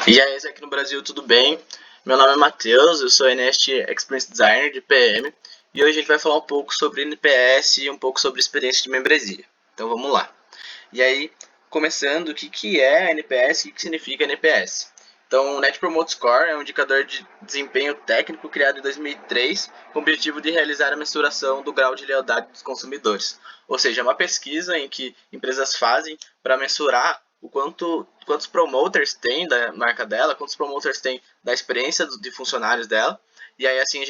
E aí, aqui no Brasil, tudo bem? Meu nome é Matheus, eu sou NST Experience Designer de PM e hoje a gente vai falar um pouco sobre NPS e um pouco sobre experiência de membresia. Então vamos lá. E aí, começando, o que é NPS e o que significa NPS? Então, o Net Promote Score é um indicador de desempenho técnico criado em 2003 com o objetivo de realizar a mensuração do grau de lealdade dos consumidores. Ou seja, é uma pesquisa em que empresas fazem para mensurar quantos promoters tem da marca dela, quantos promoters tem da experiência de funcionários dela, e aí assim a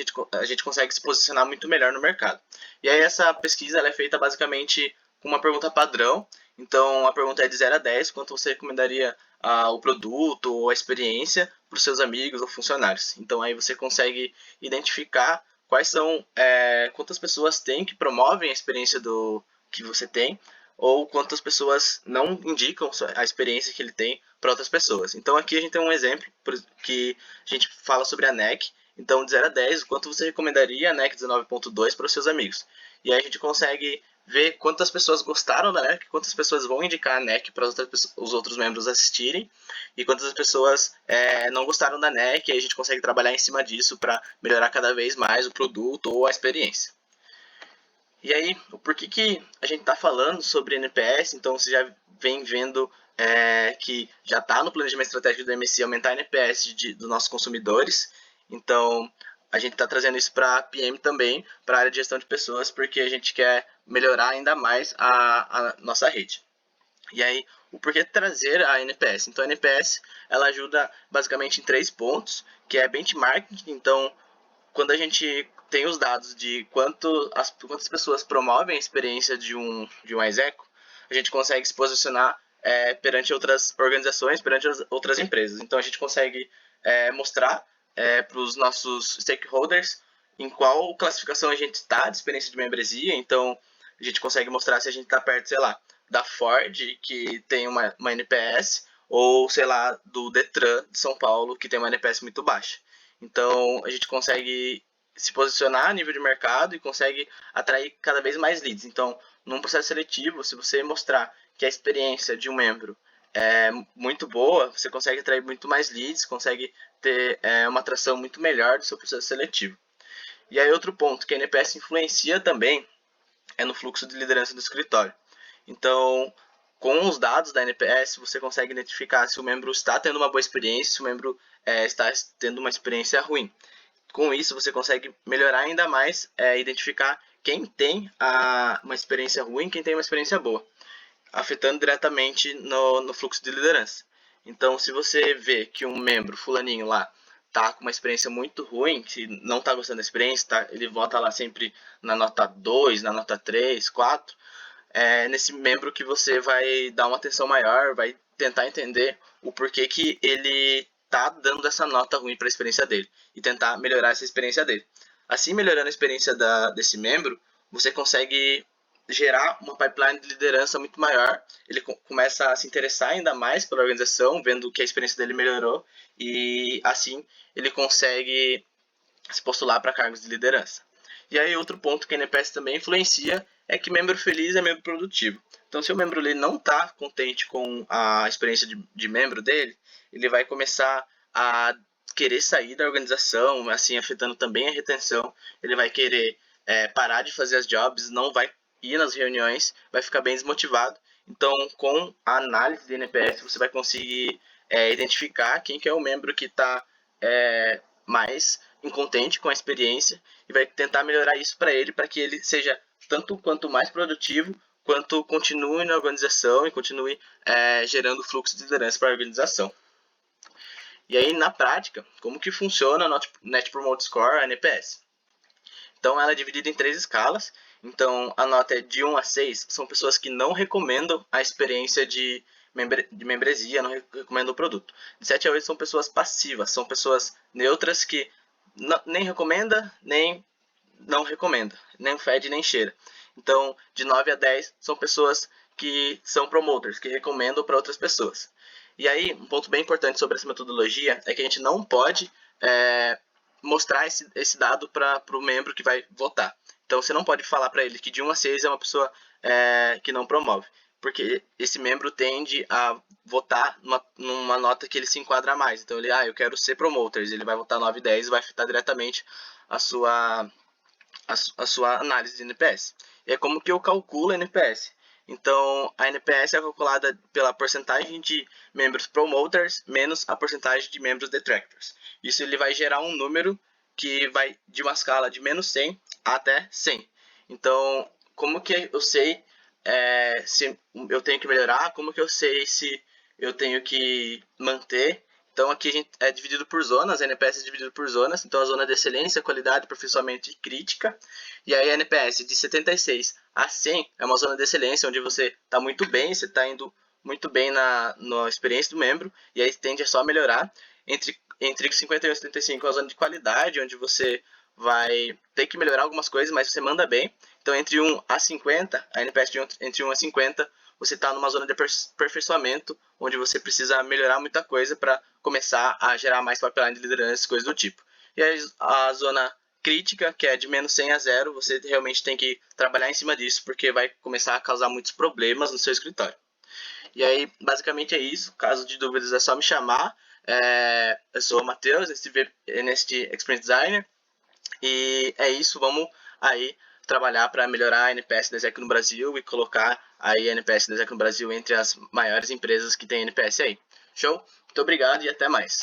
gente consegue se posicionar muito melhor no mercado. E aí essa pesquisa ela é feita basicamente com uma pergunta padrão. Então a pergunta é de 0 a 10, quanto você recomendaria o produto ou a experiência para os seus amigos ou funcionários. Então aí você consegue identificar quantas pessoas tem que promovem a experiência do que você tem, ou quantas pessoas não indicam a experiência que ele tem para outras pessoas. Então aqui a gente tem um exemplo que a gente fala sobre a NEC. Então de 0 a 10, o quanto você recomendaria a NEC 19.2 para os seus amigos. E aí a gente consegue ver quantas pessoas gostaram da NEC, quantas pessoas vão indicar a NEC para os outros membros assistirem e quantas pessoas não gostaram da NEC, e aí a gente consegue trabalhar em cima disso para melhorar cada vez mais o produto ou a experiência. E aí, o porquê que a gente está falando sobre NPS? Então, você já vem vendo que já está no planejamento estratégico do MSI aumentar a NPS dos nossos consumidores. Então, a gente está trazendo isso para a PM também, para a área de gestão de pessoas, porque a gente quer melhorar ainda mais a nossa rede. E aí, o porquê trazer a NPS? Então, a NPS ela ajuda basicamente em 3 pontos, que é benchmarking. Então, quando a gente tem os dados de quantas pessoas promovem a experiência de um execo, a gente consegue se posicionar perante outras organizações, perante outras empresas. Então a gente consegue mostrar para os nossos stakeholders em qual classificação a gente está de experiência de membresia. Então a gente consegue mostrar se a gente está perto, sei lá, da Ford, que tem uma NPS, ou sei lá, do Detran de São Paulo, que tem uma NPS muito baixa. Então a gente consegue se posicionar a nível de mercado e consegue atrair cada vez mais leads. Então, num processo seletivo, se você mostrar que a experiência de um membro é muito boa, você consegue atrair muito mais leads, consegue ter uma atração muito melhor do seu processo seletivo. E aí outro ponto que a NPS influencia também é no fluxo de liderança do escritório. Então, com os dados da NPS, você consegue identificar se o membro está tendo uma boa experiência, se o membro está tendo uma experiência ruim. Com isso, você consegue melhorar ainda mais, identificar quem tem uma experiência ruim e quem tem uma experiência boa, afetando diretamente no fluxo de liderança. Então, se você vê que um membro, fulaninho lá, tá com uma experiência muito ruim, que não tá gostando da experiência, ele volta lá sempre na nota 2, na nota 3, 4, nesse membro que você vai dar uma atenção maior, vai tentar entender o porquê que ele tá dando essa nota ruim para a experiência dele e tentar melhorar essa experiência dele. Assim, melhorando a experiência desse membro, você consegue gerar uma pipeline de liderança muito maior. Ele começa a se interessar ainda mais pela organização, vendo que a experiência dele melhorou, e assim ele consegue se postular para cargos de liderança. E aí outro ponto que a NPS também influencia é que membro feliz é membro produtivo. Então, se o membro ele não está contente com a experiência de membro dele, ele vai começar a querer sair da organização, assim afetando também a retenção. Ele vai querer parar de fazer as jobs, não vai ir nas reuniões, vai ficar bem desmotivado. Então, com a análise de NPS, você vai conseguir identificar quem que é o membro que está mais incontente com a experiência e vai tentar melhorar isso para ele, para que ele seja tanto quanto mais produtivo, quanto continue na organização e continue gerando fluxo de liderança para a organização. E aí, na prática, como que funciona a Net Promote Score, a NPS? Então, ela é dividida em 3 escalas. Então, a nota é de 1 a 6, são pessoas que não recomendam a experiência de membresia, não recomendam o produto. De 7 a 8 são pessoas passivas, são pessoas neutras que nem recomenda, nem não recomenda, nem fede, nem cheira. Então, de 9 a 10 são pessoas que são promoters, que recomendam para outras pessoas. E aí, um ponto bem importante sobre essa metodologia é que a gente não pode mostrar esse dado para o membro que vai votar. Então, você não pode falar para ele que de 1 a 6 é uma pessoa que não promove. porque esse membro tende a votar numa nota que ele se enquadra mais. Então ele, eu quero ser promoters, ele vai votar 9 e 10 e vai afetar diretamente a sua análise de NPS. E é como que eu calculo a NPS. Então, a NPS é calculada pela porcentagem de membros promoters menos a porcentagem de membros detractors. Isso ele vai gerar um número que vai de uma escala de menos 100 até 100. Então, como que eu sei se eu tenho que melhorar? Como que eu sei se eu tenho que manter? Então aqui a gente é dividido por zonas, a NPS é dividido por zonas, então a zona de excelência, qualidade, aperfeiçoamento e crítica. E aí a NPS de 76 a 100 é uma zona de excelência, onde você está muito bem, você está indo muito bem na experiência do membro, e aí tende a só melhorar. Entre 51 e 75 é a zona de qualidade, onde você vai ter que melhorar algumas coisas, mas você manda bem. Então entre 1 a 50, a NPS entre 1 a 50, você está numa zona de aperfeiçoamento, onde você precisa melhorar muita coisa para começar a gerar mais pipeline de liderança, coisas do tipo. E aí, a zona crítica, que é de menos 100 a 0, você realmente tem que trabalhar em cima disso, porque vai começar a causar muitos problemas no seu escritório. E aí, basicamente é isso. Caso de dúvidas, é só me chamar. Eu sou o Matheus, NST Experience Designer. E é isso, vamos aí trabalhar para melhorar a NPS da Exec no Brasil e colocar aí a NPS da Exec no Brasil entre as maiores empresas que tem NPS aí. Show? Muito obrigado e até mais.